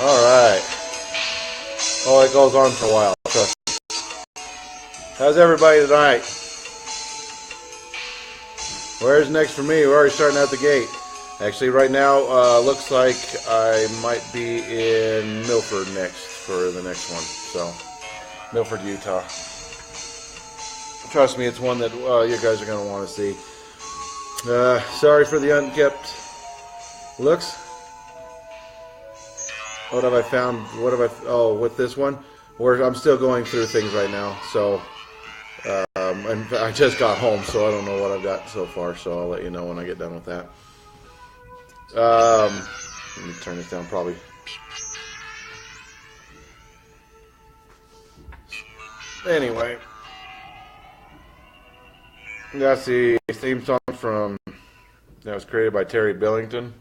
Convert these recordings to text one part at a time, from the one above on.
Alright. Oh, it goes on for a while. Trust me. How's everybody tonight? Where's next for me? We're already starting out the gate. Actually, right now, looks like I might be in Milford next for the next one. So, Milford, Utah. Trust me, it's one that you guys are going to want to see. Sorry for the unkept looks. What have I found? Oh, with this one? I'm still going through things right now. So, and I just got home, so I don't know what I've got so far. So I'll let you know when I get done with that. Let me turn this down probably. Anyway. That's the theme song that was created by Terry Billington.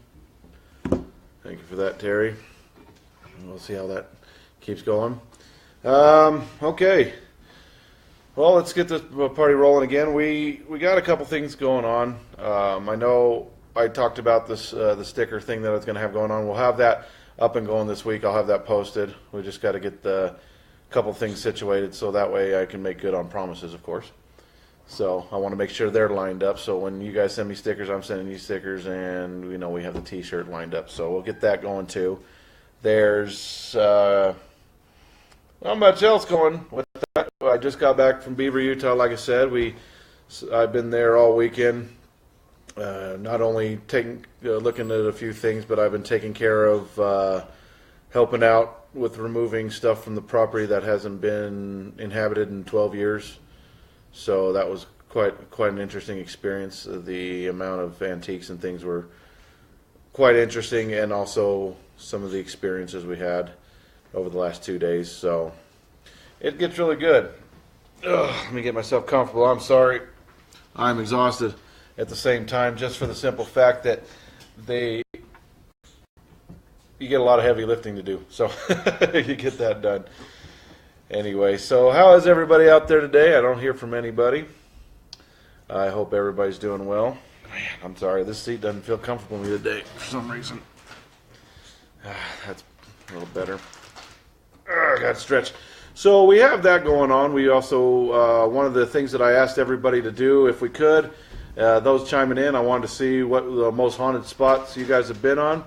Thank you for that, Terry. We'll see how that keeps going. Okay. Well, let's get this party rolling again. We got a couple things going on. I know I talked about this the sticker thing that I was going to have going on. We'll have that up and going this week. I'll have that posted. We just got to get the couple things situated so that way I can make good on promises, of course. So I want to make sure they're lined up. So when you guys send me stickers, I'm sending you stickers, and we have the T-shirt lined up. So we'll get that going too. There's not much else going with that. I just got back from Beaver, Utah. Like I said, I've been there all weekend. Not only looking at a few things, but I've been taking care of helping out with removing stuff from the property that hasn't been inhabited in 12 years. So that was quite an interesting experience. The amount of antiques and things were quite interesting, and also some of the experiences we had over the last 2 days. So it gets really good. Let me get myself comfortable. I'm sorry. I'm exhausted at the same time, just for the simple fact that you get a lot of heavy lifting to do. So you get that done. Anyway, so how is everybody out there today? I don't hear from anybody. I hope everybody's doing well. Man, I'm sorry, this seat doesn't feel comfortable with me today for some reason. That's a little better. I got to stretch. So we have that going on. We also, one of the things that I asked everybody to do, if we could, those chiming in, I wanted to see what the most haunted spots you guys have been on.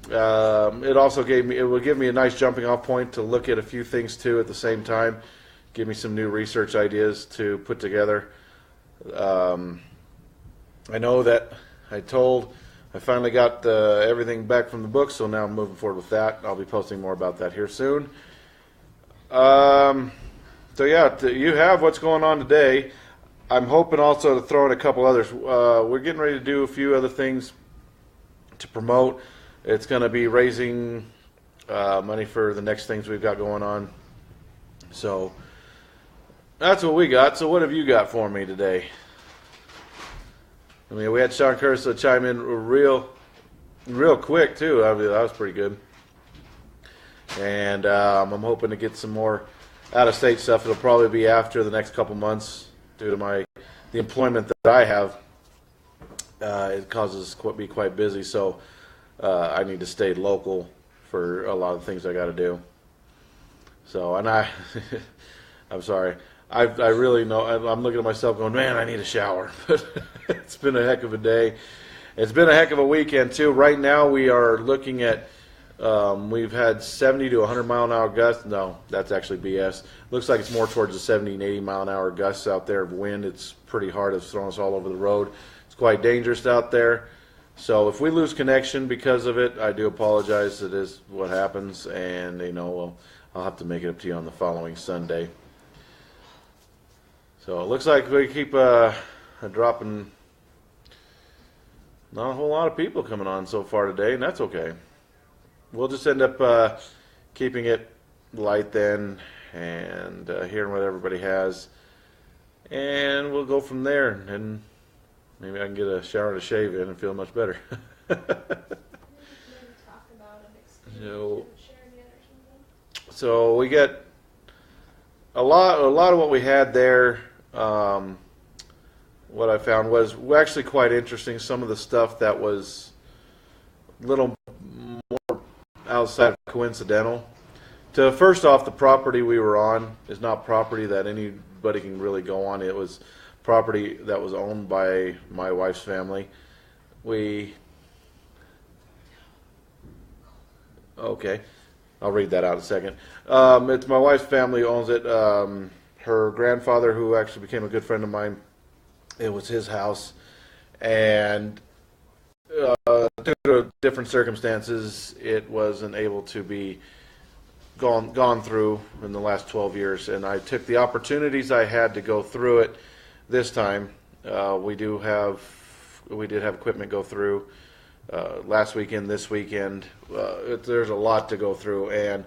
It will give me a nice jumping off point to look at a few things too at the same time. Give me some new research ideas to put together. I know that I finally got everything back from the book, so now I'm moving forward with that. I'll be posting more about that here soon. So yeah, you have what's going on today. I'm hoping also to throw in a couple others. We're getting ready to do a few other things to promote. It's going to be raising money for the next things we've got going on. So that's what we got. So what have you got for me today? I mean, we had Sean Curtis chime in real quick too. I mean, that was pretty good. And I'm hoping to get some more out-of-state stuff. It'll probably be after the next couple months due to the employment that I have. It causes us to be quite busy, so I need to stay local for a lot of things I got to do. So, and I'm sorry. I really know. I'm looking at myself going, man, I need a shower. But it's been a heck of a day. It's been a heck of a weekend too. Right now we are looking at. We've had 70 to 100 mile an hour gusts. No, that's actually BS. Looks like it's more towards the 70 and 80 mile an hour gusts out there of wind. It's pretty hard. It's throwing us all over the road. It's quite dangerous out there. So if we lose connection because of it, I do apologize. It is what happens, and I'll have to make it up to you on the following Sunday. So it looks like we keep dropping. Not a whole lot of people coming on so far today, and that's okay. We'll just end up keeping it light then, and hearing what everybody has, and we'll go from there. And maybe I can get a shower and a shave in and feel much better. So we get a lot of what we had there. What I found was actually quite interesting. Some of the stuff that was a little more outside of coincidental. First off, the property we were on is not property that anybody can really go on. It was property that was owned by my wife's family. Okay, I'll read that out in a second. It's my wife's family who owns it. Her grandfather, who actually became a good friend of mine, it was his house, and due to different circumstances, it wasn't able to be gone through in the last 12 years. And I took the opportunities I had to go through it this time. We did have equipment go through last weekend, this weekend. There's a lot to go through, and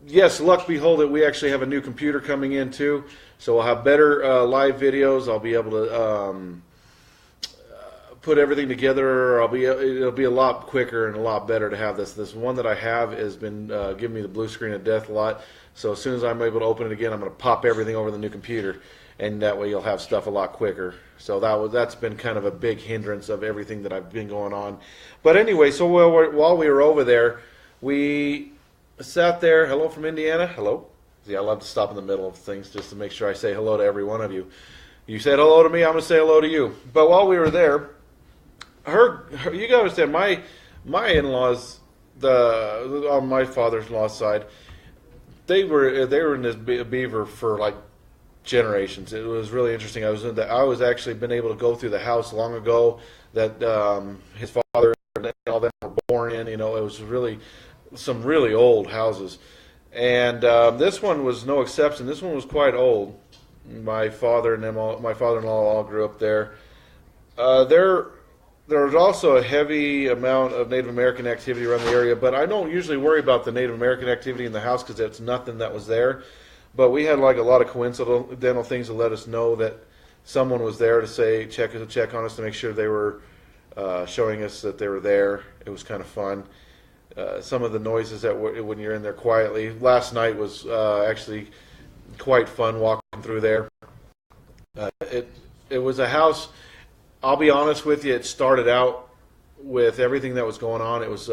yes, luck behold it, we actually have a new computer coming in too, so we'll have better live videos. I'll be able to put everything together. It'll be a lot quicker and a lot better to have this. This one that I have has been giving me the blue screen of death a lot. So as soon as I'm able to open it again, I'm going to pop everything over the new computer, and that way you'll have stuff a lot quicker. So that's been kind of a big hindrance of everything that I've been going on. But anyway, so while we were over there, we sat there. Hello from Indiana. Hello. See, I love to stop in the middle of things just to make sure I say hello to every one of you. You said hello to me, I'm going to say hello to you. But while we were there, you got to understand, my in-laws, on my father-in-law's side, they were in this beaver for like generations. It was really interesting. I was actually been able to go through the house long ago that his father and all them were born in. You know, it was really some really old houses, and this one was no exception. This one was quite old. My father-in-law all grew up there. There was also a heavy amount of Native American activity around the area, but I don't usually worry about the Native American activity in the house because it's nothing that was there. But we had like a lot of coincidental things to let us know that someone was there to check on us to make sure they were showing us that they were there. It was kind of fun. Some of the noises when you're in there quietly. Last night was actually quite fun walking through there. It was a house. I'll be honest with you. It started out with everything that was going on. It was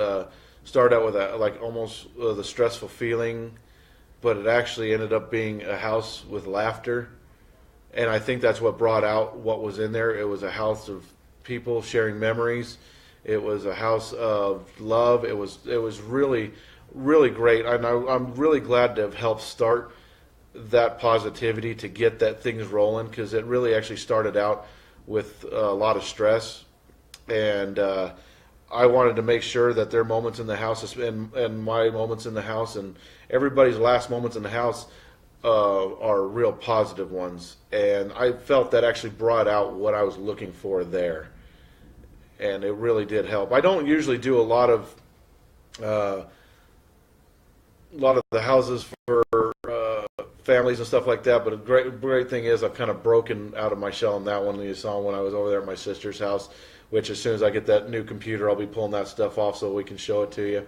started out with almost the stressful feeling, but it actually ended up being a house with laughter, and I think that's what brought out what was in there. It was a house of people sharing memories. It was a house of love. It was really, really great. I'm really glad to have helped start that positivity to get that things rolling, because it really actually started out with a lot of stress, and I wanted to make sure that their moments in the house and my moments in the house and everybody's last moments in the house are real positive ones. And I felt that actually brought out what I was looking for there, and it really did help. I don't usually do a lot of the houses for families and stuff like that, but a great thing is I've kind of broken out of my shell on that one. You saw when I was over there at my sister's house, which as soon as I get that new computer, I'll be pulling that stuff off so we can show it to you.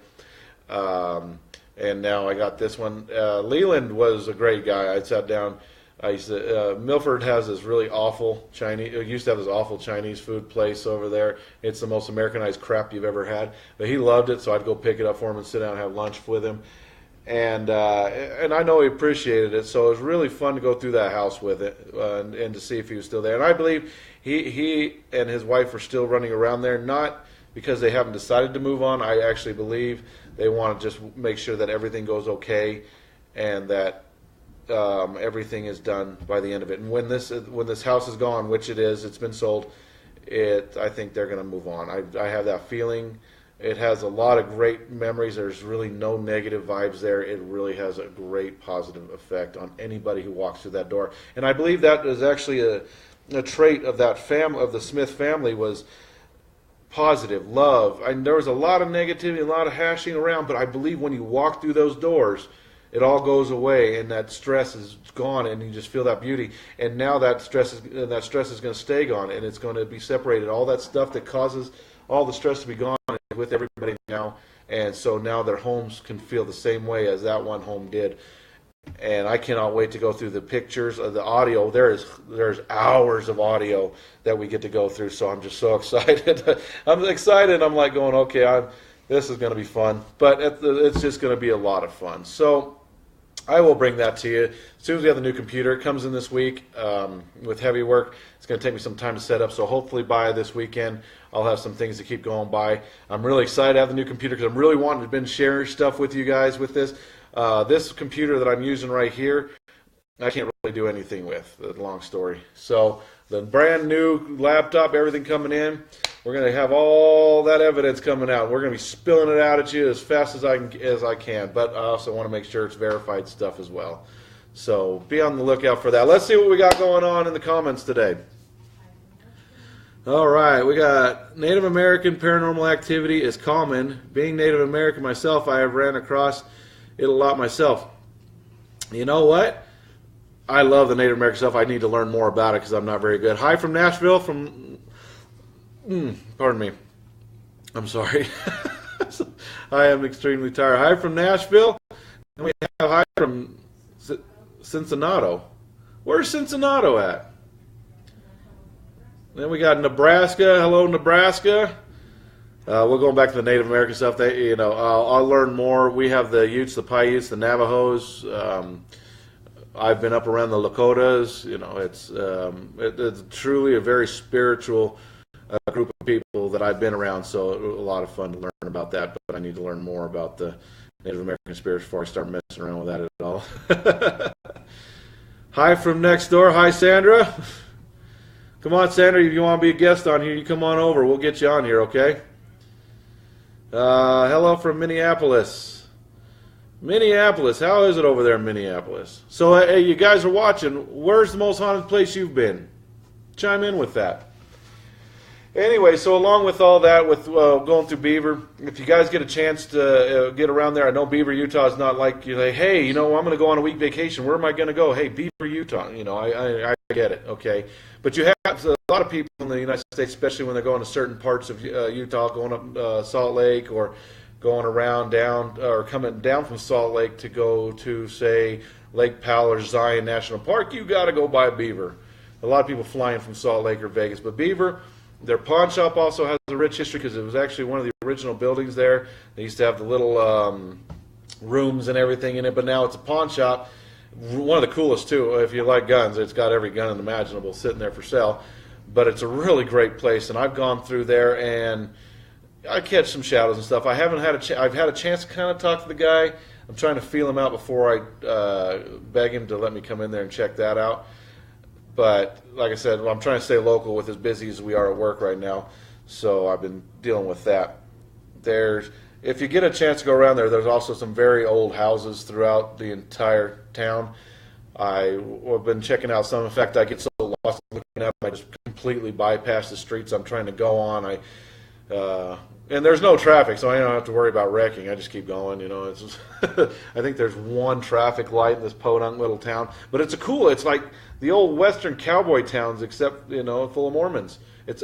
And now I got this one. Leland was a great guy. I sat down. Milford has this really awful Chinese. It used to have this awful Chinese food place over there. It's the most Americanized crap you've ever had. But he loved it, so I'd go pick it up for him and sit down and have lunch with him. And I know he appreciated it, so it was really fun to go through that house with it and to see if he was still there. And I believe he and his wife are still running around there, not because they haven't decided to move on. I actually believe they want to just make sure that everything goes okay and that everything is done by the end of it. And when this house is gone, which it is, it's been sold, I think they're going to move on. I have that feeling. It has a lot of great memories. There's really no negative vibes there. It really has a great positive effect on anybody who walks through that door. And I believe that is actually a trait of that of the Smith family, was positive, love. There was a lot of negativity, a lot of hashing around, but I believe when you walk through those doors, it all goes away and that stress is gone and you just feel that beauty. And now that stress is going to stay gone, and it's going to be separated. All that stuff that causes all the stress to be gone with everybody now, and so now their homes can feel the same way as that one home did. And I cannot wait to go through the pictures of the audio. There's hours of audio that we get to go through, so I'm just so excited. I'm excited. I'm like going, okay, This is going to be fun, but it's just going to be a lot of fun. So I will bring that to you as soon as we have the new computer. It comes in this week with heavy work. It's going to take me some time to set up, so hopefully by this weekend I'll have some things to keep going by. I'm really excited to have the new computer because I'm really wanting to been sharing stuff with you guys with this. This computer that I'm using right here, I can't really do anything with. Long story. So the brand new laptop, everything coming in, we're going to have all that evidence coming out. We're going to be spilling it out at you as fast as I can. But I also want to make sure it's verified stuff as well. So be on the lookout for that. Let's see what we got going on in the comments today. All right, we got Native American paranormal activity is common. Being Native American myself, I have ran across it a lot myself. You know what? I love the Native American stuff. I need to learn more about it because I'm not very good. Hi from Nashville. Pardon me. I'm sorry. I am extremely tired. Hi from Nashville. And we have hi from Cincinnati. Where's Cincinnati at? Then we got Nebraska. Hello, Nebraska. We're going back to the Native American stuff. I'll learn more. We have the Utes, the Paiutes, the Navajos. I've been up around the Lakotas. It's truly a very spiritual group of people that I've been around. So a lot of fun to learn about that. But I need to learn more about the Native American spirits before I start messing around with that at all. Hi from next door. Hi, Sandra. Come on, Sandra, if you want to be a guest on here, you come on over. We'll get you on here, okay? Hello from Minneapolis. Minneapolis, how is it over there in Minneapolis? So, hey, you guys are watching. Where's the most haunted place you've been? Chime in with that. Anyway, so along with all that, with going through Beaver, if you guys get a chance to get around there, I know Beaver, Utah is not like you say, hey, I'm going to go on a week vacation. Where am I going to go? Hey, Beaver, Utah. I get it, okay? But you have a lot of people in the United States, especially when they're going to certain parts of Utah, going up Salt Lake or going around down or coming down from Salt Lake to go to, say, Lake Powell or Zion National Park, you got to go by Beaver. A lot of people flying from Salt Lake or Vegas, but Beaver, their pawn shop also has a rich history because it was actually one of the original buildings there. They used to have the little rooms and everything in it, but now it's a pawn shop. One of the coolest, too, if you like guns. It's got every gun imaginable sitting there for sale. But it's a really great place, and I've gone through there, and I catch some shadows and stuff. I've had a chance to kind of talk to the guy. I'm trying to feel him out before I beg him to let me come in there and check that out. But like I said, I'm trying to stay local with as busy as we are at work right now. So I've been dealing with that. If you get a chance to go around there, there's also some very old houses throughout the entire town. I've been checking out some. In fact, I get so lost looking at them, I just completely bypass the streets I'm trying to go on. And there's no traffic, so I don't have to worry about wrecking. I just keep going. It's just I think there's one traffic light in this podunk little town, but it's like the old Western cowboy towns, except full of Mormons. It's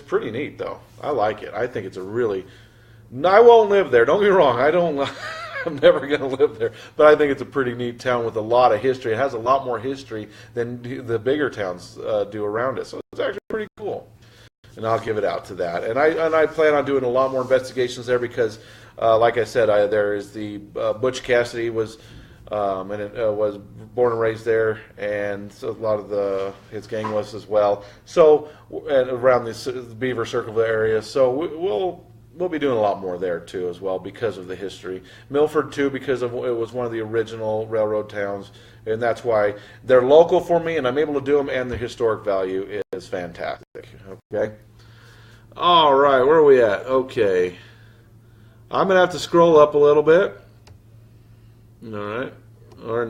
pretty neat though. I like it. I think it's I won't live there. Don't get me wrong. I'm never going to live there, but I think it's a pretty neat town with a lot of history. It has a lot more history than the bigger towns do around it, so it's actually pretty cool. And I'll give it out to that. And I plan on doing a lot more investigations there because, like I said, there is the Butch Cassidy was was born and raised there, and so a lot of his gang was as well. So around the Beaver Circle area, so we'll be doing a lot more there too as well because of the history. Milford too, because it was one of the original railroad towns, and that's why they're local for me, and I'm able to do them. And the historic value is fantastic. Okay. All right, where are we at? Okay, I'm gonna have to scroll up a little bit. All right,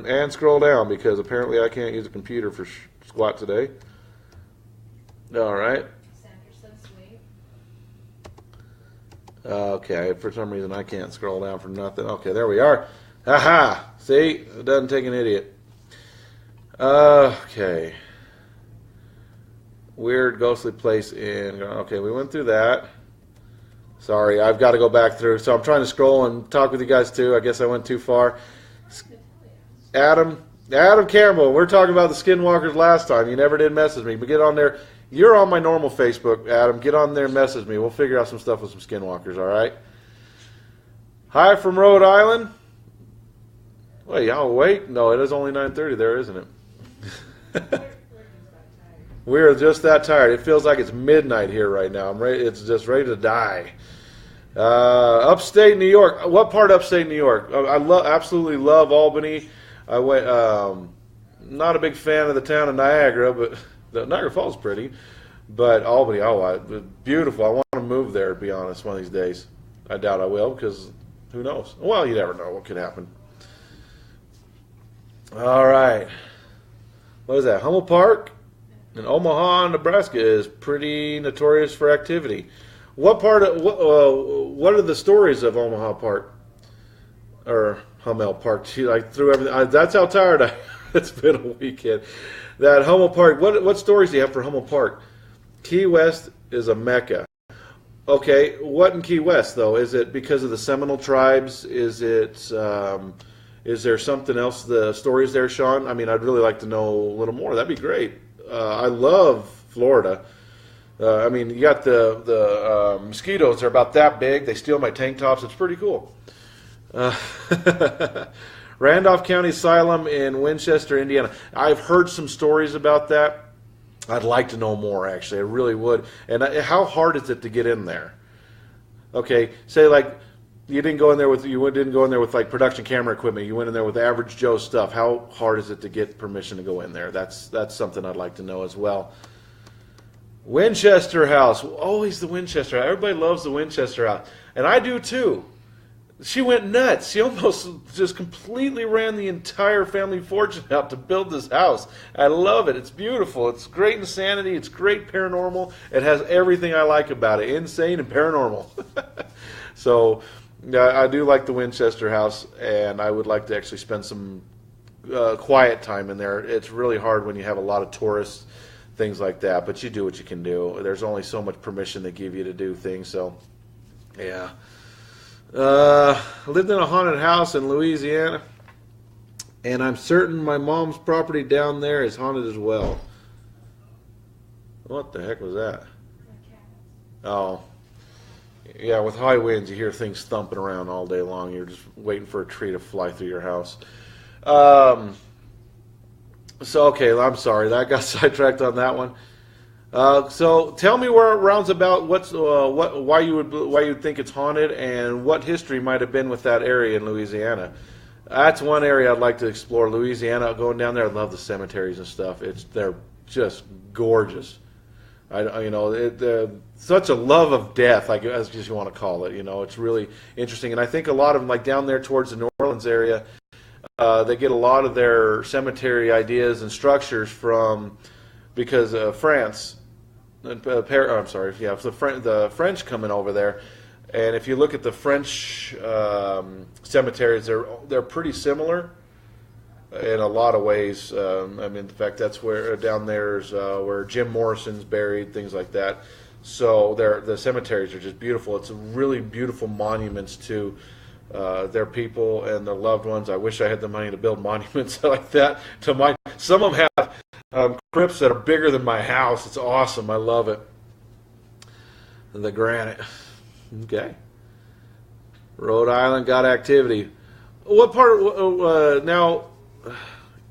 and scroll down because apparently I can't use a computer for squat today. All right. Okay, for some reason I can't scroll down for nothing. Okay, there we are. Aha! See? It doesn't take an idiot. Okay. Weird ghostly place in... Okay, we went through that. Sorry, I've got to go back through. So I'm trying to scroll and talk with you guys too. I guess I went too far. Adam Campbell, we're talking about the Skinwalkers last time. You never did message me, but get on there. You're on my normal Facebook, Adam. Get on there and message me. We'll figure out some stuff with some Skinwalkers, all right? Hi from Rhode Island. Wait, y'all wait? No, it is only 9:30 there, isn't it? We're just that tired. It feels like it's midnight here right now. I'm ready. It's just ready to die. Upstate New York. What part of upstate New York? Absolutely love Albany. I went. Not a big fan of the town of Niagara, but the Niagara Falls is pretty. But Albany, beautiful. I want to move there. To be honest, one of these days. I doubt I will because who knows? Well, you never know what could happen. All right. What is that? Hummel Park in Omaha, Nebraska is pretty notorious for activity. What are the stories of Omaha Park or Hummel Park? I threw everything. That's how tired I. It's been a weekend. That Hummel Park. What stories do you have for Hummel Park? Key West is a mecca. Okay, what in Key West though? Is it because of the Seminole tribes? Is it? Is there something else? The stories there, Sean? I mean, I'd really like to know a little more. That'd be great. I love Florida. I mean, you got the mosquitoes. They're about that big. They steal my tank tops. It's pretty cool. Randolph County Asylum in Winchester, Indiana. I've heard some stories about that. I'd like to know more, actually. I really would. And how hard is it to get in there? Okay, say like you didn't go in there with like production camera equipment. You went in there with average Joe stuff. How hard is it to get permission to go in there? That's something I'd like to know as well. Winchester House. Always the Winchester House. Everybody loves the Winchester House. And I do too. She went nuts. She almost just completely ran the entire family fortune out to build this house. I love it. It's beautiful. It's great insanity. It's great paranormal. It has everything I like about it. Insane and paranormal. So I do like the Winchester House, and I would like to actually spend some quiet time in there. It's really hard when you have a lot of tourists, things like that, but you do what you can do. There's only so much permission they give you to do things, so yeah. Lived in a haunted house in Louisiana, and I'm certain my mom's property down there is haunted as well. What the heck was that? Oh, yeah, with high winds, you hear things thumping around all day long. You're just waiting for a tree to fly through your house. So, okay, I'm sorry. I got sidetracked on that one. So tell me where it rounds about why you'd think it's haunted and what history might have been with that area in Louisiana. That's one area I'd like to explore. Louisiana, going down there, I love the cemeteries and stuff. They're just gorgeous. Such a love of death, as you want to call it. It's really interesting, and I think a lot of them, like down there towards the New Orleans area, they get a lot of their cemetery ideas and structures because France. The French coming over there, and if you look at the French cemeteries, they're pretty similar in a lot of ways. In fact, that's where down there's where Jim Morrison's buried, things like that. So the cemeteries are just beautiful. It's really beautiful monuments to their people and their loved ones. I wish I had the money to build monuments like that to mine. Some of them have crypts that are bigger than my house. It's awesome. I love it. The granite. Okay. Rhode Island got activity. What part of, now,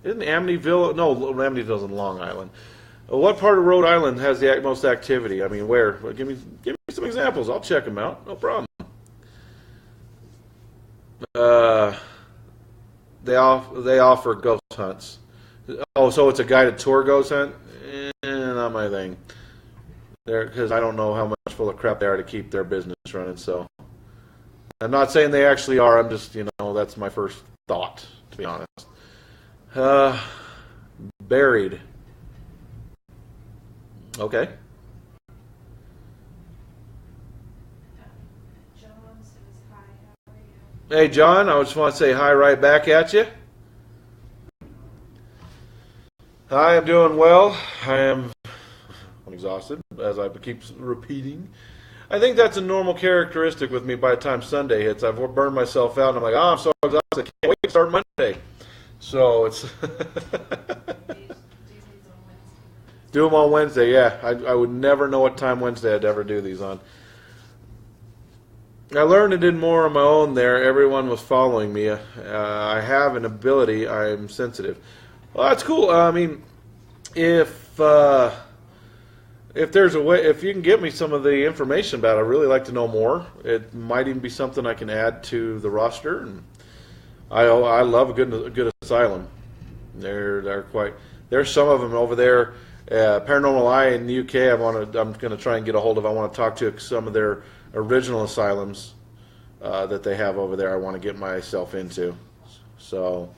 isn't Amityville? No, Amityville's in Long Island. What part of Rhode Island has the most activity? I mean, where? Well, give me some examples. I'll check them out. No problem. They offer ghost hunts. Oh, so it's a guided tour ghost hunt? Not my thing. Because I don't know how much full of crap they are to keep their business running. So I'm not saying they actually are. I'm just, that's my first thought, to be honest. Buried. Okay. John says hi. How are you? Hey, John, I just want to say hi right back at you. Hi, I'm doing well. I'm exhausted, as I keep repeating. I think that's a normal characteristic with me by the time Sunday hits. I've burned myself out, and I'm like, I'm so exhausted, I can't wait to start Monday. So it's... Do them on Wednesday, yeah. I would never know what time Wednesday I'd ever do these on. I learned and did more on my own there. Everyone was following me. I have an ability. I'm sensitive. Well, that's cool. I mean, if there's a way, if you can give me some of the information about it, I'd really like to know more. It might even be something I can add to the roster. And I love a good asylum. They're quite. There's some of them over there. Paranormal Eye in the UK. I'm going to try and get a hold of. I want to talk to some of their original asylums that they have over there. I want to get myself into. So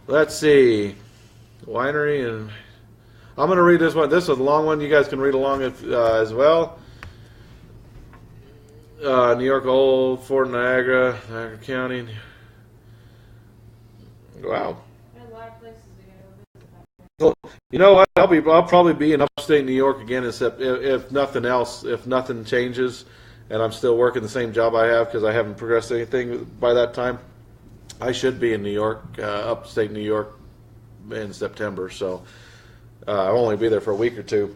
let's see, winery, and I'm going to read this one. This is a long one. You guys can read along as well. New York Old Fort Niagara, Niagara County. Wow. There's a lot of places to go visit back there. Well, you know what? I'll probably be in upstate New York again, except if nothing else, if nothing changes, and I'm still working the same job I have because I haven't progressed anything by that time. I should be in New York, upstate New York, in September. So I'll only be there for a week or two.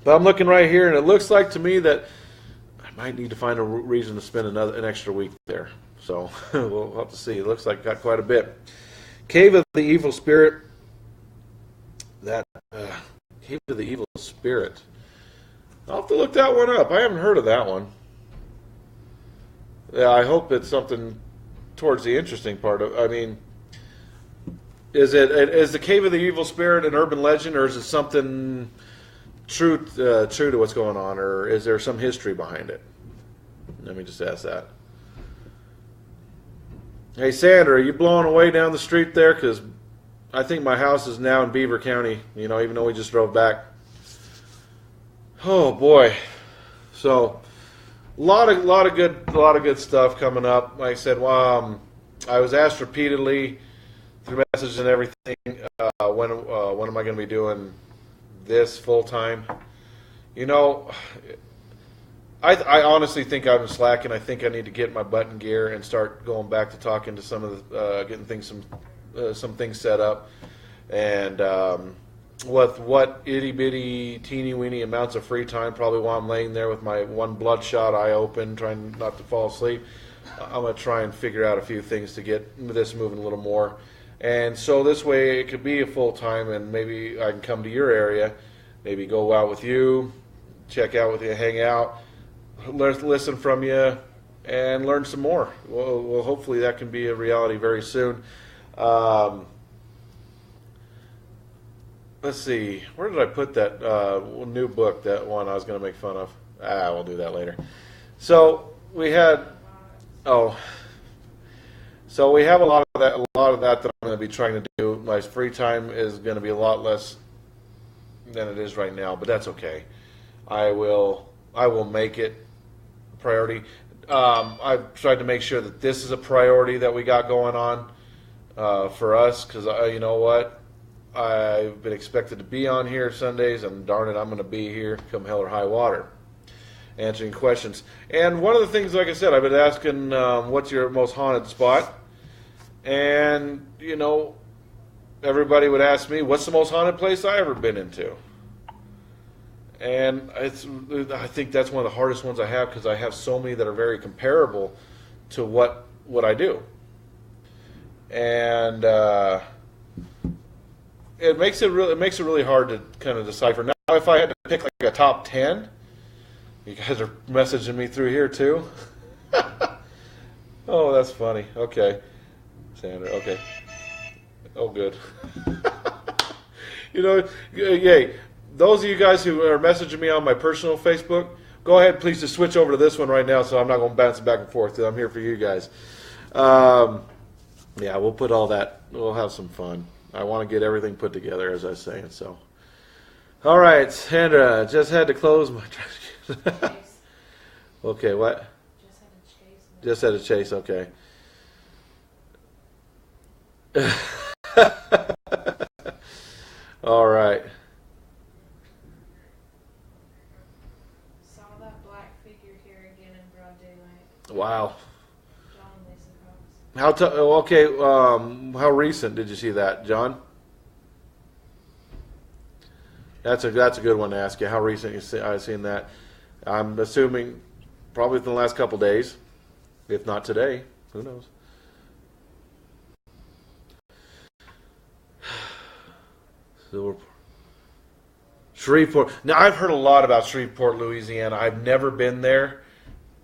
But I'm looking right here, and it looks like to me that I might need to find a reason to spend an extra week there. So we'll have to see. It looks like I got quite a bit. Cave of the Evil Spirit. That Cave of the Evil Spirit. I'll have to look that one up. I haven't heard of that one. Yeah, I hope it's something towards the interesting part of. I mean, is the Cave of the Evil Spirit an urban legend, or is it something true to what's going on, or is there some history behind it? Let me just ask that. Hey, Sandra, are you blowing away down the street there? Because I think my house is now in Beaver County, even though we just drove back. Oh, boy. So, a lot of good stuff coming up. Like I said, I was asked repeatedly through messages and everything, when am I going to be doing this full time? I honestly think I'm slacking. I think I need to get my butt in gear and start going back to talking to some of the, getting things some things set up, and with what itty bitty teeny weeny amounts of free time, probably while I'm laying there with my one bloodshot eye open, trying not to fall asleep, I'm gonna try and figure out a few things to get this moving a little more, and so this way it could be a full time, and maybe I can come to your area, maybe go out with you, check out with you, hang out. Listen from you and learn some more. Well, hopefully that can be a reality very soon. Let's see, where did I put that new book? That one I was going to make fun of. We'll do that later. So we have a lot of that I'm going to be trying to do. My free time is going to be a lot less than it is right now, but that's okay. I will make it priority. I've tried to make sure that this is a priority that we got going on for us, because you know what, I've been expected to be on here Sundays, and darn it, I'm going to be here come hell or high water, answering questions. And one of the things, like I said, I've been asking, what's your most haunted spot? And everybody would ask me, what's the most haunted place I ever been into? And I think that's one of the hardest ones I have, because I have so many that are very comparable to what I do, and it makes it really hard to kind of decipher. Now, if I had to pick like a top 10, you guys are messaging me through here too. Oh, that's funny. Okay, Sandra. Okay. Oh, good. Yay. Those of you guys who are messaging me on my personal Facebook, go ahead, please just switch over to this one right now, so I'm not going to bounce back and forth. I'm here for you guys. Yeah, we'll put all that. We'll have some fun. I want to get everything put together, as I was saying. So, all right, Sandra, just had to close my. Chase. Okay, what? Just had to chase. Just had to chase. Okay. All right. Saw that black figure here again in broad daylight. Wow. John and Lisa Cox. How recent did you see that, John? That's a good one to ask you. How recent I've seen that? I'm assuming probably within the last couple days, if not today. Who knows? So we're Shreveport. Now I've heard a lot about Shreveport, Louisiana. I've never been there,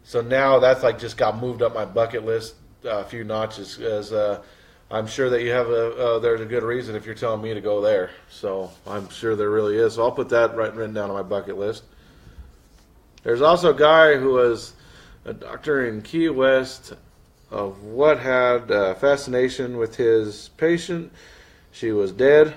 so now that's like just got moved up my bucket list a few notches. As I'm sure that you have there's a good reason if you're telling me to go there. So I'm sure there really is. So I'll put that written down on my bucket list. There's also a guy who was a doctor in Key West of what had fascination with his patient. She was dead.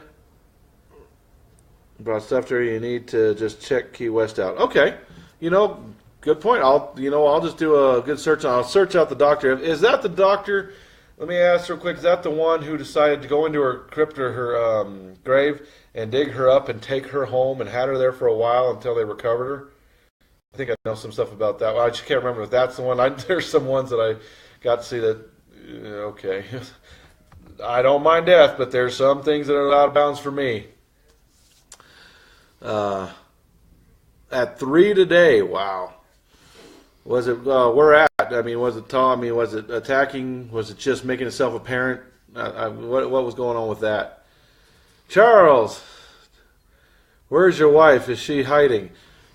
Brought stuff to her. You need to just check Key West out. Okay, good point. I'll just do a good search. I'll search out the doctor. Is that the doctor? Let me ask real quick. Is that the one who decided to go into her crypt or her grave and dig her up and take her home and had her there for a while until they recovered her? I think I know some stuff about that. Well, I just can't remember if that's the one. There's some ones that I got to see that. Okay, I don't mind death, but there's some things that are out of bounds for me. At 3 today, wow. Was it where at? I mean, was it tall? I mean, was it attacking? Was it just making itself apparent? What was going on with that? Charles, where's your wife? Is she hiding?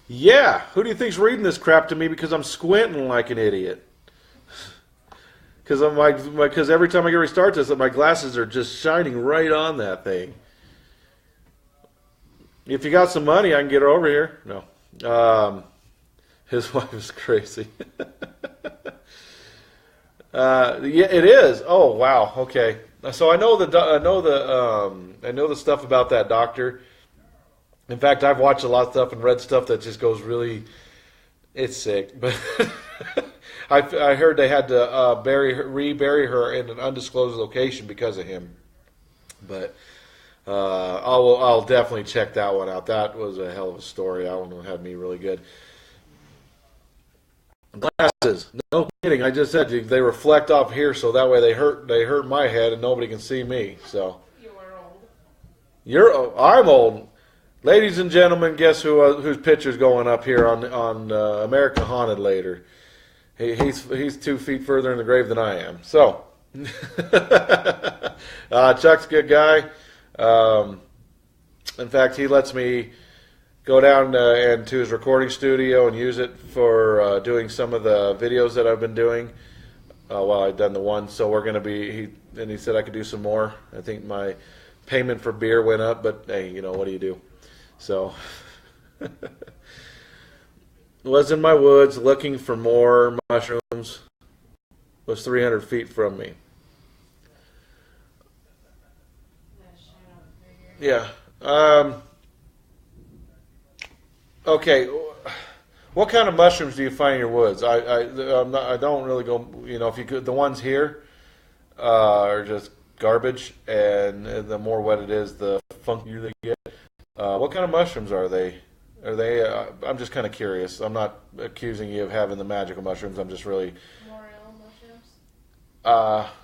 Yeah. Who do you think's reading this crap to me? Because I'm squinting like an idiot. Because every time I get restart this, my glasses are just shining right on that thing. If you got some money, I can get her over here. No. His wife is crazy. Yeah, it is. Oh, wow. Okay. So I know the stuff about that doctor. In fact, I've watched a lot of stuff and read stuff that just goes really. It's sick, but I heard they had to rebury her in an undisclosed location because of him. But. I'll definitely check that one out. That was a hell of a story. That one had me really good. Glasses, no kidding. I just said they reflect off here, so that way they hurt my head and nobody can see me. So You're old. I'm old, ladies and gentlemen. Guess whose picture's going up here on American Haunted later? He's 2 feet further in the grave than I am. So Chuck's a good guy. In fact, he lets me go down and to his recording studio and use it for doing some of the videos that I've been doing while I've done the one. So we're going to be, he said I could do some more. I think my payment for beer went up, but hey, what do you do? So was in my woods looking for more mushrooms. Was 300 feet from me. Yeah. Okay. What kind of mushrooms do you find in your woods? I don't really go. If you could, the ones here are just garbage, and the more wet it is, the funkier they get. What kind of mushrooms are they? Are they? I'm just kind of curious. I'm not accusing you of having the magical mushrooms. I'm just really. Morel mushrooms.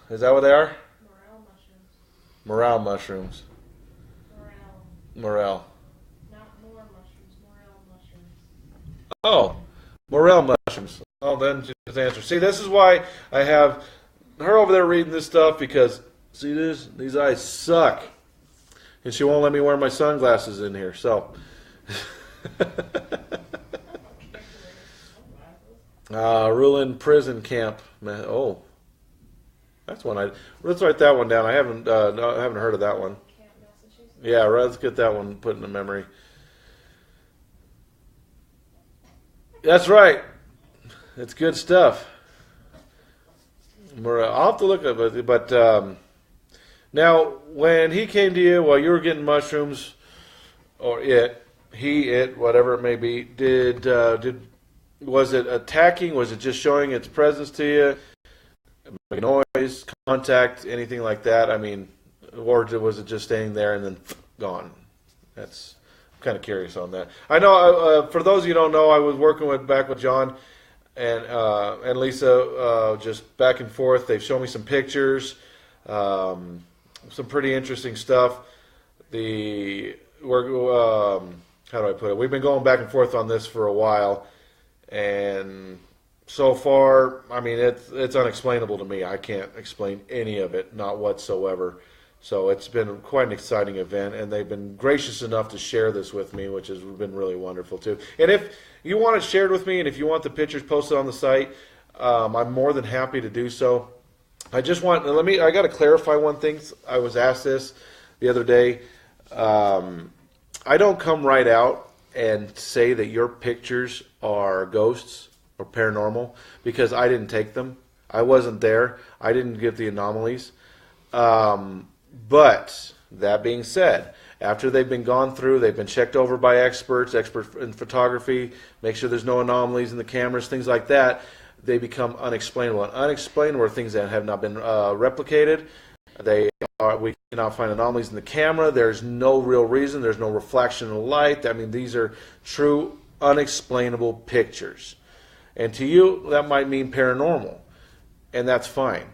Is that what they are? Morel mushrooms. Morel mushrooms. Morel. Not more mushrooms. Morel mushrooms. Oh, morel mushrooms. Oh, then just answer. See, this is why I have her over there reading this stuff because see this? These eyes suck, and she won't let me wear my sunglasses in here. So. Ruin prison camp. Oh, that's one. Let's write that one down. I haven't heard of that one. Yeah, let's get that one put in the memory. That's right. It's good stuff. I'll have to look at it, but now when he came to you while you were getting mushrooms, or whatever it may be, was it attacking? Was it just showing its presence to you? Make noise, contact, anything like that? I mean, or was it just staying there and then gone? I'm kind of curious on that. I know for those of you who don't know, I was working back with John and Lisa just back and forth. They've shown me some pictures, some pretty interesting stuff. How do I put it? We've been going back and forth on this for a while, and so far, I mean, it's unexplainable to me. I can't explain any of it, not whatsoever. So it's been quite an exciting event, and they've been gracious enough to share this with me, which has been really wonderful too. And if you want it shared with me, and if you want the pictures posted on the site, I'm more than happy to do so. I just want I got to clarify one thing. I was asked this the other day. I don't come right out and say that your pictures are ghosts or paranormal because I didn't take them. I wasn't there. I didn't get the anomalies. But that being said, after they've been gone through, they've been checked over by experts in photography, make sure there's no anomalies in the cameras, things like that, they become unexplainable. And unexplainable are things that have not been replicated. We cannot find anomalies in the camera. There's no real reason. There's no reflection of light. I mean, these are true unexplainable pictures. And to you, that might mean paranormal, and that's fine.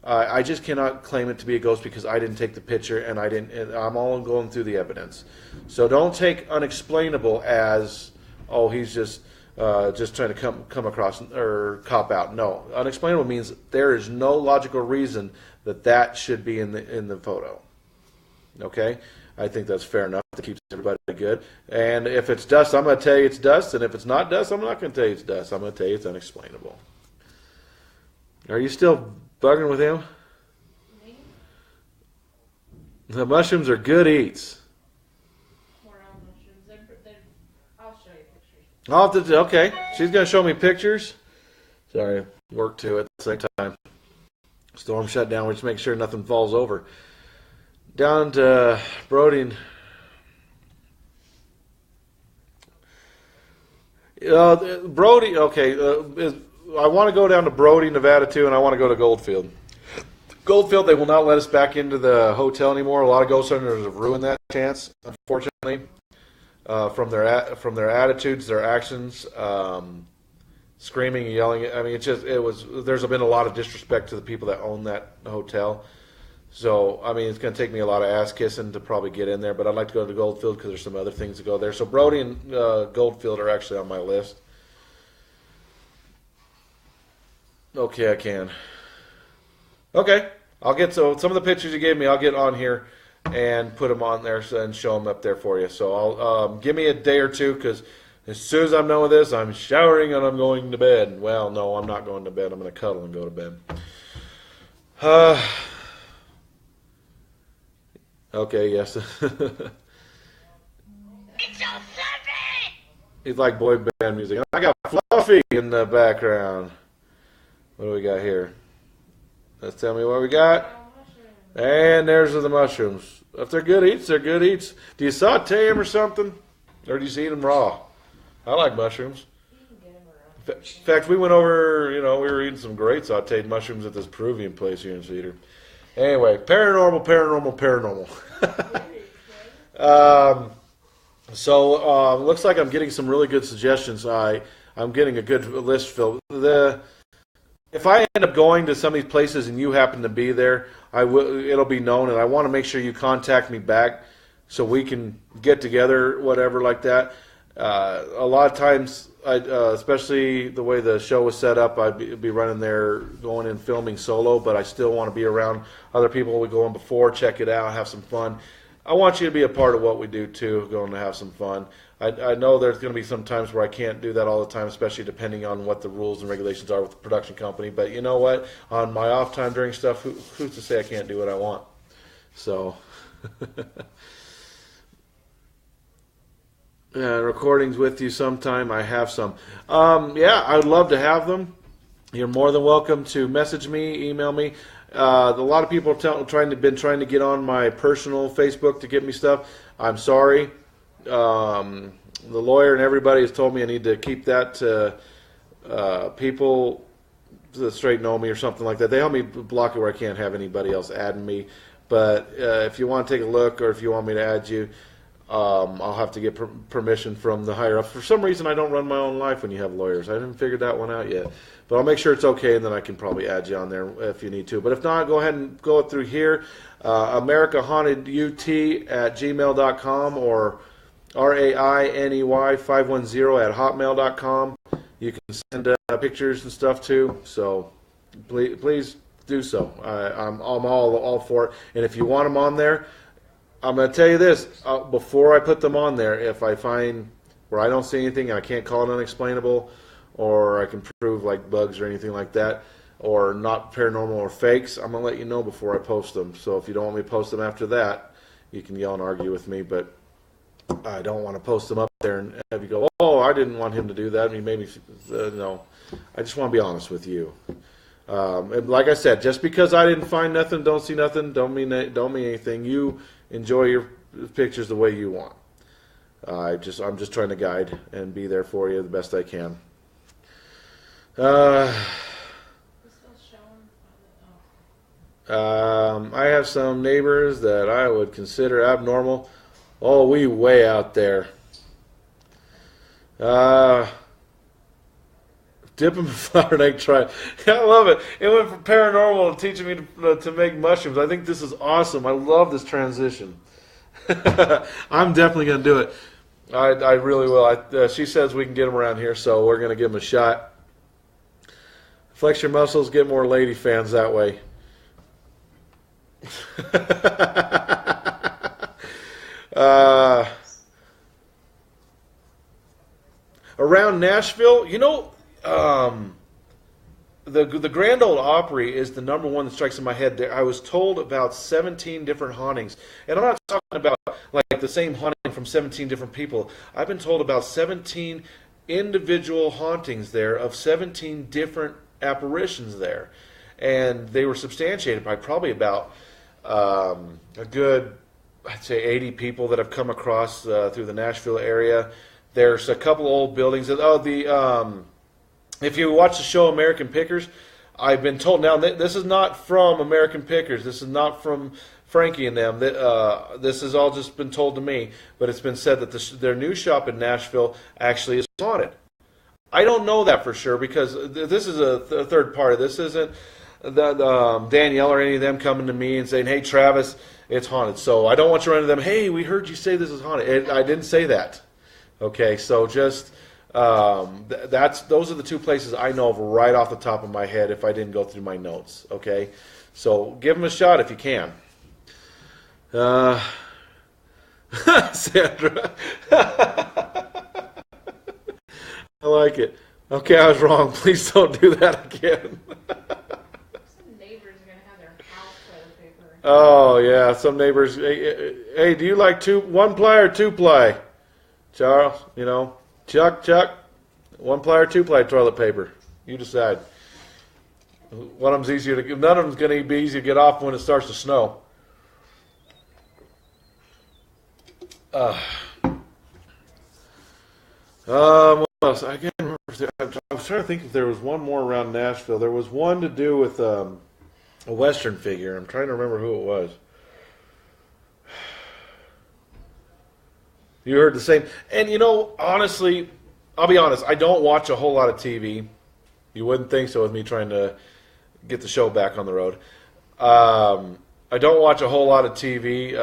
I just cannot claim it to be a ghost because I didn't take the picture, and I'm all going through the evidence. So don't take unexplainable as, oh, he's just trying to come across or cop out. No, unexplainable means there is no logical reason that should be in the photo. Okay, I think that's fair enough. That keeps everybody good. And if it's dust, I'm going to tell you it's dust. And if it's not dust, I'm not going to tell you it's dust. I'm going to tell you it's unexplainable. Are you still bugging with him? Me? The mushrooms are good eats. More on mushrooms. I'll show you pictures. I'll have to, okay, she's going to show me pictures. Sorry, work too at the same time. Storm shut down. We just make sure nothing falls over. Down to Brody. Brody, okay. I want to go down to Brody, Nevada too, and I want to go to Goldfield. Goldfield, they will not let us back into the hotel anymore. A lot of ghost hunters have ruined that chance, unfortunately, from their attitudes, their actions, screaming and yelling. I mean, there's been a lot of disrespect to the people that own that hotel. So, I mean, it's going to take me a lot of ass kissing to probably get in there, but I'd like to go to Goldfield because there's some other things to go there. So Brody and Goldfield are actually on my list. Okay, I can. Okay, I'll get some of the pictures you gave me. I'll get on here and put them on there and show them up there for you. So I'll give me a day or two because as soon as I'm done with this, I'm showering and I'm going to bed. Well, no, I'm not going to bed. I'm going to cuddle and go to bed. Okay, yes. It's so fluffy! He's like boy band music. I got Fluffy in the background. What do we got here? Let's tell me what we got. And there's the mushrooms. If they're good eats, they're good eats. Do you saute them or something? Or do you just eat them raw? I like mushrooms. In fact, we went over, we were eating some great sauteed mushrooms at this Peruvian place here in Cedar. Anyway, paranormal. So looks like I'm getting some really good suggestions. I'm getting a good list filled. If I end up going to some of these places and you happen to be there, it'll be known, and I want to make sure you contact me back so we can get together, whatever like that. A lot of times, especially the way the show was set up, I'd be running there, going and filming solo, but I still want to be around other people we go in before, check it out, have some fun. I want you to be a part of what we do too, going to have some fun. I know there's going to be some times where I can't do that all the time, especially depending on what the rules and regulations are with the production company. But you know what? On my off time during stuff, who's to say I can't do what I want? So, recordings with you sometime. I have some. Yeah, I would love to have them. You're more than welcome to message me, email me. A lot of people have been trying to get on my personal Facebook to get me stuff. I'm sorry. The lawyer and everybody has told me I need to keep that to people that straight know me or something like that. They help me block it where I can't have anybody else adding me. But if you want to take a look or if you want me to add you, I'll have to get permission from the higher up. For some reason, I don't run my own life when you have lawyers. I haven't figured that one out yet. But I'll make sure it's okay, and then I can probably add you on there if you need to. But if not, go ahead and go through here. AmericaHauntedUT@gmail.com or RAINEY510 @hotmail.com. you can send pictures and stuff too. So please do so. I'm all for it. And if you want them on there, I'm going to tell you this before I put them on there. If I find where I don't see anything and I can't call it unexplainable, or I can prove like bugs or anything like that, or not paranormal or fakes, I'm going to let you know before I post them. So if you don't want me to post them after that, you can yell and argue with me, but I don't want to post them up there and have you go, oh, I didn't want him to do that. He made me, no. I just want to be honest with you. And like I said, just because I didn't find nothing, don't see nothing, don't mean anything. You enjoy your pictures the way you want. I'm just trying to guide and be there for you the best I can. I have some neighbors that I would consider abnormal. Oh, we way out there. Dipping flour and egg try. I love it. It went from paranormal to teaching me to make mushrooms. I think this is awesome. I love this transition. I'm definitely going to do it. I really will. She says we can get them around here, so we're going to give them a shot. Flex your muscles, get more lady fans that way. Around Nashville, the Grand Ole Opry is the number one that strikes in my head. There, I was told about 17 different hauntings, and I'm not talking about like the same haunting from 17 different people. I've been told about 17 individual hauntings there of 17 different apparitions there, and they were substantiated by probably about a good, I'd say, 80 people that have come across through the Nashville area. There's a couple old buildings. If you watch the show American Pickers, I've been told now that this is not from American Pickers. This is not from Frankie and them. This has all just been told to me, but it's been said that their new shop in Nashville actually is haunted. I don't know that for sure because this is a third party. This isn't Danielle or any of them coming to me and saying, "Hey, Travis, it's haunted." So I don't want you to run to them. Hey, we heard you say this is haunted. I didn't say that. Okay, so just those are the two places I know of right off the top of my head if I didn't go through my notes. Okay, so give them a shot if you can. Sandra, I like it. Okay, I was wrong. Please don't do that again. Some neighbors are gonna have their house toilet paper. Oh yeah, some neighbors. Hey, do you like 1-ply or 2-ply? Charles, Chuck, 1-ply or 2-ply toilet paper. You decide. One of them's easier to get. None of them's going to be easy to get off when it starts to snow. What else? I can't remember. I was trying to think if there was one more around Nashville. There was one to do with a Western figure. I'm trying to remember who it was. You heard the same. And, honestly, I'll be honest, I don't watch a whole lot of TV. You wouldn't think so with me trying to get the show back on the road. I don't watch a whole lot of TV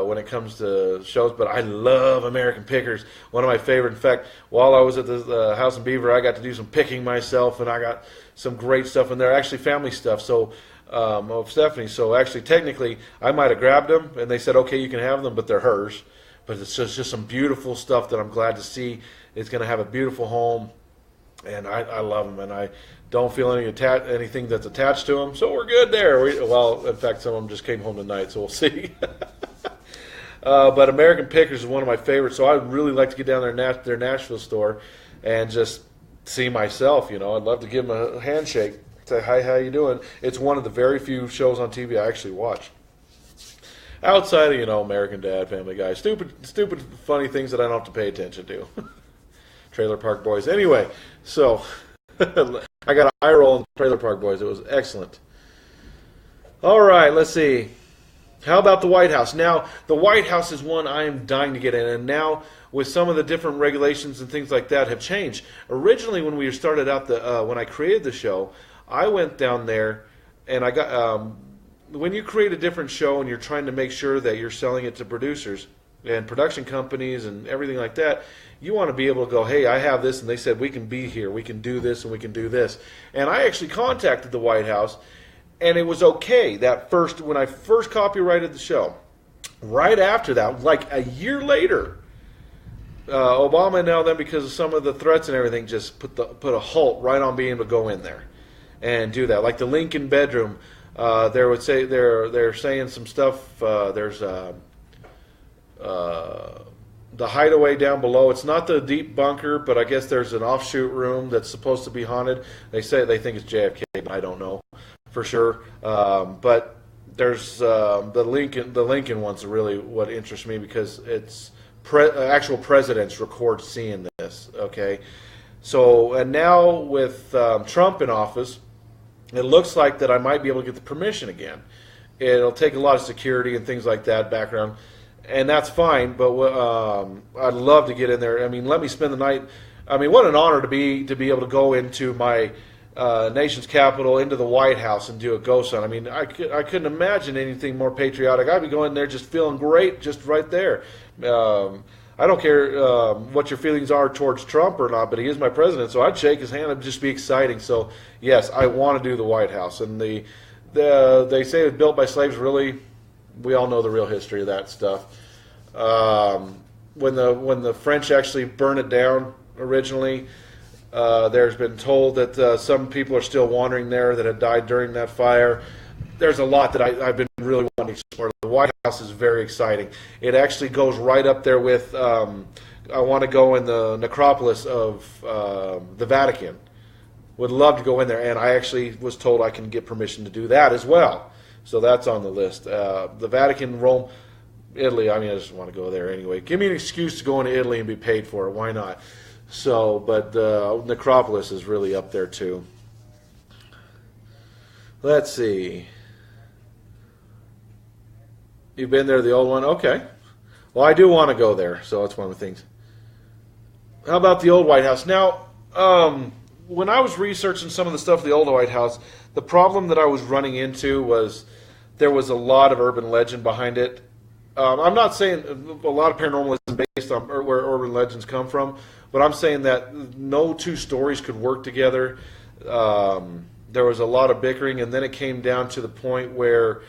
when it comes to shows, but I love American Pickers. One of my favorite. In fact, while I was at the House in Beaver, I got to do some picking myself, and I got some great stuff in there, actually family stuff. So, of Stephanie. So, actually, technically, I might have grabbed them, and they said, okay, you can have them, but they're hers. But it's just some beautiful stuff that I'm glad to see. It's going to have a beautiful home, and I love them, and I don't feel anything that's attached to them, so we're good there. In fact, some of them just came home tonight, so we'll see. But American Pickers is one of my favorites, so I'd really like to get down there their Nashville store and just see myself. I'd love to give them a handshake, say, hi, how you doing? It's one of the very few shows on TV I actually watch. Outside of, American Dad, Family Guy. Stupid, funny things that I don't have to pay attention to. Trailer Park Boys. Anyway, so I got an eye roll in Trailer Park Boys. It was excellent. All right, let's see. How about the White House? Now, the White House is one I am dying to get in, and now with some of the different regulations and things like that have changed. Originally, when we started out, when I created the show, I went down there, and I got... when you create a different show and you're trying to make sure that you're selling it to producers, and production companies and everything like that, you want to be able to go, hey, I have this, and they said we can be here, we can do this, and we can do this. And I actually contacted the White House, and it was okay when I first copyrighted the show. Right after that, like a year later, Obama now then, because of some of the threats and everything, just put a halt right on being able to go in there and do that. Like the Lincoln bedroom, they're saying some stuff. There's the hideaway down below. It's not the deep bunker, but I guess there's an offshoot room that's supposed to be haunted. They say they think it's JFK, but I don't know for sure. But there's the Lincoln one's really what interests me, because it's actual presidents record seeing this. Okay, so and now with Trump in office, it looks like that I might be able to get the permission again. It'll take a lot of security and things like that, background, and that's fine. But I'd love to get in there. I mean, let me spend the night. I mean, what an honor to be able to go into my nation's capital, into the White House, and do a ghost hunt. I mean, I couldn't imagine anything more patriotic. I'd be going there just feeling great, just right there. I don't care what your feelings are towards Trump or not, but he is my president, so I'd shake his hand. It'd just be exciting. So, yes, I want to do the White House. And they say it was built by slaves. Really, we all know the real history of that stuff. When the French actually burned it down originally, there's been told that some people are still wandering there that had died during that fire. There's a lot that I've been really wanting to explore. The White House is very exciting. It actually goes right up there with, I want to go in the necropolis of the Vatican. Would love to go in there, and I actually was told I can get permission to do that as well. So that's on the list. The Vatican, Rome, Italy, I mean, I just want to go there anyway. Give me an excuse to go into Italy and be paid for it. Why not? So, but necropolis is really up there too. Let's see. You've been there, the old one? Okay. Well, I do want to go there, so that's one of the things. How about the old White House? Now, when I was researching some of the stuff of the old White House, the problem that I was running into was there was a lot of urban legend behind it. I'm not saying a lot of paranormal is based on where urban legends come from, but I'm saying that no two stories could work together. There was a lot of bickering, and then it came down to the point where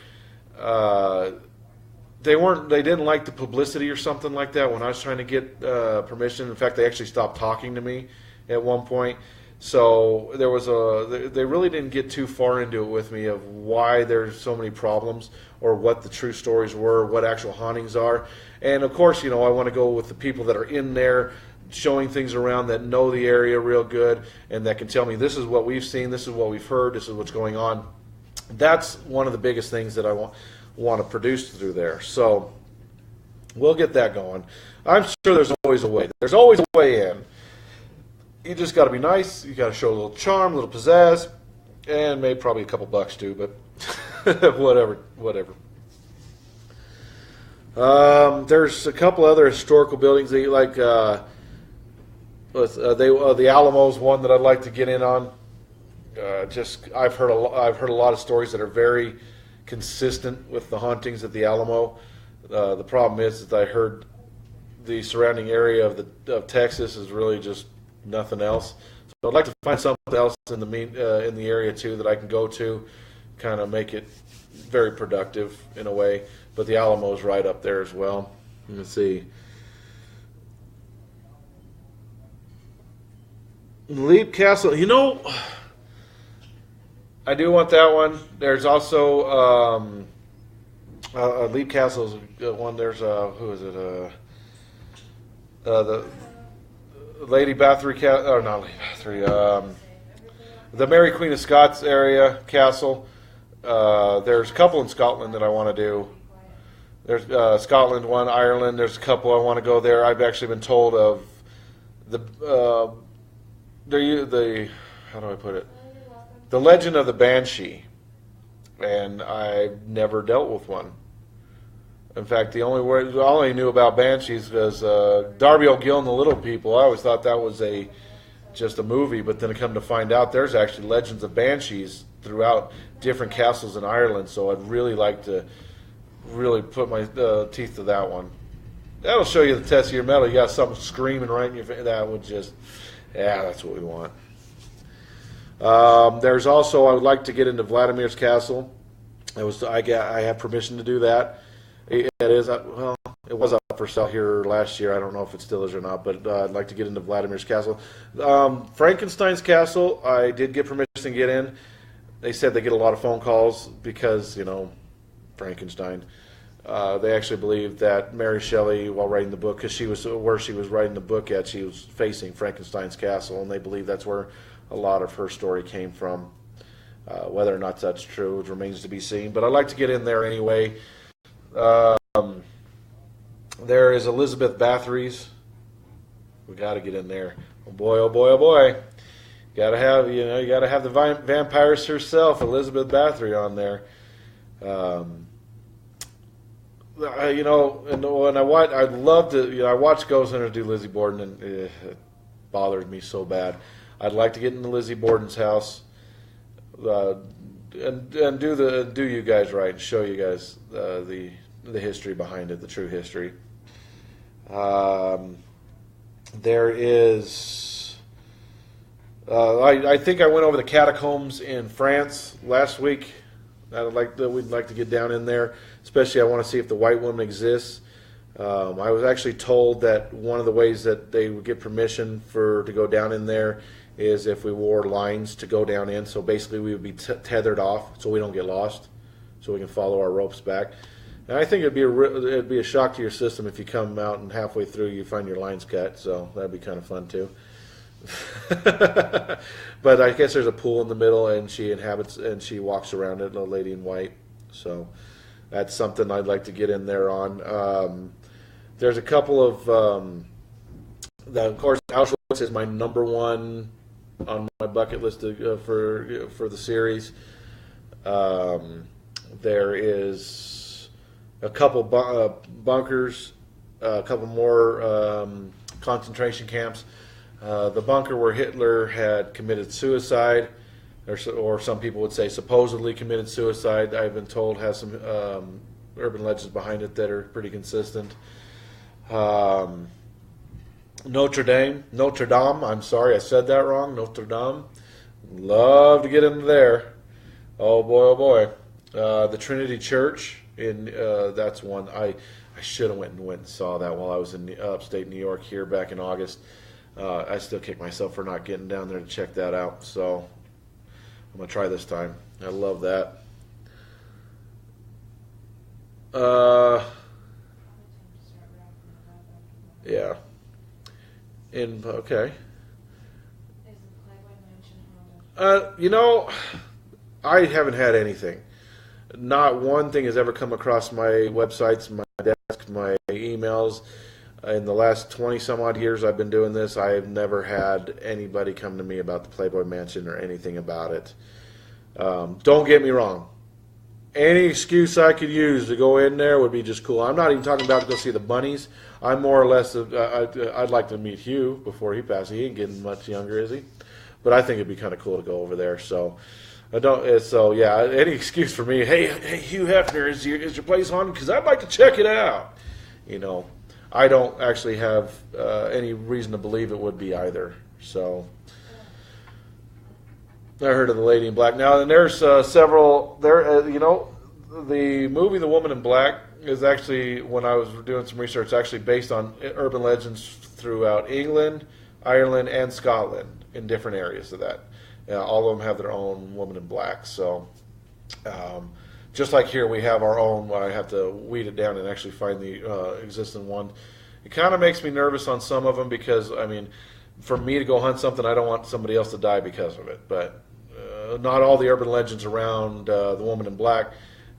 they didn't like the publicity or something like that when I was trying to get permission. In fact, they actually stopped talking to me at one point. So they really didn't get too far into it with me of why there's so many problems or what the true stories were, what actual hauntings are. And of course, I want to go with the people that are in there showing things around, that know the area real good, and that can tell me this is what we've seen, this is what we've heard, this is what's going on. That's one of the biggest things that I want to produce through there. So we'll get that going. I'm sure there's always a way. There's always a way in. You just got to be nice. You got to show a little charm, a little pizzazz, and maybe probably a couple bucks too. But whatever. There's a couple other historical buildings that like. The Alamo's one that I'd like to get in on. I've heard a lot of stories that are very consistent with the hauntings at the Alamo. The problem is that I heard the surrounding area of Texas is really just nothing else. So I'd like to find something else in the area too that I can go to, kind of make it very productive in a way. But the Alamo's right up there as well. Let's see. Leap Castle. I do want that one. There's also Leap Castle is one. There's who is it? The Lady Bathory Castle, or not Lady Bathory. The Mary Queen of Scots area castle. There's a couple in Scotland that I want to do. There's Scotland one, Ireland. There's a couple I want to go there. I've actually been told of the how do I put it? The Legend of the Banshee, and I've never dealt with one. In fact, all I knew about banshees was Darby O'Gill and the Little People. I always thought that was just a movie, but then I come to find out there's actually legends of banshees throughout different castles in Ireland. So I'd really like to really put my teeth to that one. That'll show you the test of your metal. You got something screaming right in your face. That would just, yeah, that's what we want. There's also, I would like to get into Vladimir's Castle. I have permission to do that. It is, well, it was up for sale here last year. I don't know if it still is or not, but I'd like to get into Vladimir's Castle. Frankenstein's Castle, I did get permission to get in. They said they get a lot of phone calls because, Frankenstein. They actually believe that Mary Shelley, while writing the book, because where she was writing the book at, she was facing Frankenstein's castle, and they believe that's where a lot of her story came from. Whether or not that's true remains to be seen. But I'd like to get in there anyway. There is Elizabeth Bathory's. We got to get in there. Oh boy! Oh boy! Oh boy! You gotta have the vampires herself, Elizabeth Bathory, on there. And when I'd love to. I watched Ghost Hunter do Lizzie Borden, and it bothered me so bad. I'd like to get into Lizzie Borden's house, and do you guys right, and show you guys the history behind it, the true history. There is. I think I went over the catacombs in France last week. We'd like to get down in there. Especially, I want to see if the White Woman exists. I was actually told that one of the ways that they would get permission to go down in there is if we wore lines to go down in. So basically, we would be tethered off so we don't get lost, so we can follow our ropes back. And I think it'd be a shock to your system if you come out and halfway through you find your lines cut. So that'd be kind of fun too. But I guess there's a pool in the middle, and she walks around it, a lady in white. So that's something I'd like to get in there on. There's a couple of, of course, Auschwitz is my number one on my bucket list for the series. There is a couple bunkers, a couple more concentration camps. The bunker where Hitler had committed suicide, or some people would say supposedly committed suicide, I've been told has some urban legends behind it that are pretty consistent. Notre Dame, I'm sorry, I said that wrong, Notre Dame. Love to get into there. Oh boy, oh boy. The Trinity Church, that's one. I should have went and saw that while I was in upstate New York here back in August. I still kick myself for not getting down there to check that out. So I'm going to try this time. I love that. Yeah. Okay. Is the Playboy Mansion haunted? I haven't had anything. Not one thing has ever come across my websites, my desk, my emails. In the last 20 some odd years I've been doing this, I have never had anybody come to me about the Playboy Mansion or anything about it. Don't get me wrong. Any excuse I could use to go in there would be just cool. I'm not even talking about to go see the bunnies. I'm more or less, I'd like to meet Hugh before he passes. He ain't getting much younger, is he? But I think it'd be kind of cool to go over there. So, yeah, any excuse for me. Hey, Hugh Hefner, is your place haunted? Because I'd like to check it out. I don't actually have any reason to believe it would be either. So I heard of the Lady in Black. Now, and there's several there. The movie The Woman in Black is actually, when I was doing some research, actually based on urban legends throughout England, Ireland, and Scotland in different areas of that. All of them have their own Woman in Black. So. Just like here, we have our own. I have to weed it down and actually find the existing one. It kind of makes me nervous on some of them because, for me to go hunt something, I don't want somebody else to die because of it. But not all the urban legends around the Woman in Black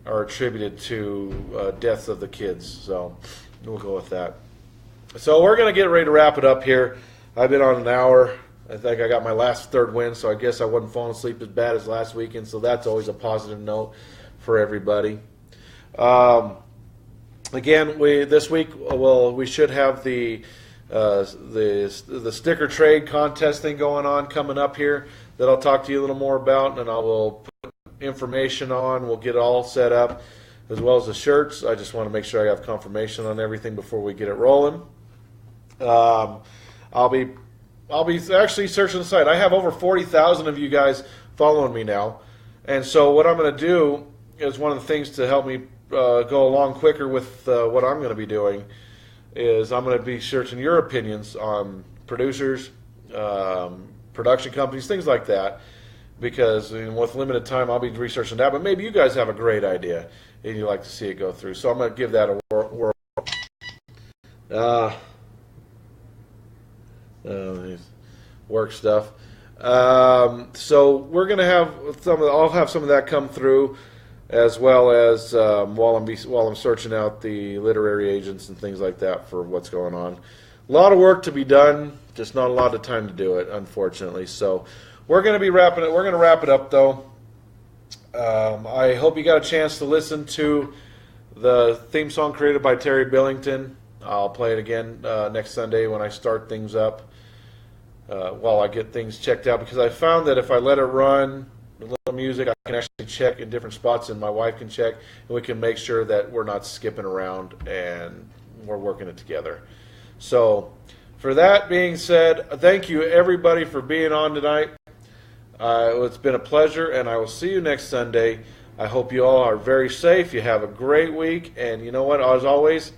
are attributed to deaths of the kids. So we'll go with that. So we're going to get ready to wrap it up here. I've been on an hour. I think I got my last third win, so I guess I wasn't falling asleep as bad as last weekend. So that's always a positive note for everybody. Again, this week, we should have the sticker trade contest thing going on coming up here that I'll talk to you a little more about, and I will put information on. We'll get it all set up. as well as the shirts. I just want to make sure I have confirmation on everything before we get it rolling. I'll be actually searching the site. I have over 40,000 of you guys following me now, and so what I'm going to do is one of the things to help me go along quicker with what I'm going to be doing is I'm going to be searching your opinions on producers, production companies, things like that, because with limited time I'll be researching that, but maybe you guys have a great idea and you'd like to see it go through. So I'm going to give that a whirl. Work stuff. So we're going to have I'll have some of that come through, as well as while I'm searching out the literary agents and things like that for what's going on. A lot of work to be done, just not a lot of time to do it, unfortunately. So we're going to be wrapping it. We're going to wrap it up, though. I hope you got a chance to listen to the theme song created by Terry Billington. I'll play it again next Sunday when I start things up, while I get things checked out, because I found that if I let it run, a little music, I can actually check in different spots, and my wife can check, and we can make sure that we're not skipping around and we're working it together. So, for that being said, thank you everybody for being on tonight. It's been a pleasure, and I will see you next Sunday. I hope you all are very safe. You have a great week, and you know what? As always,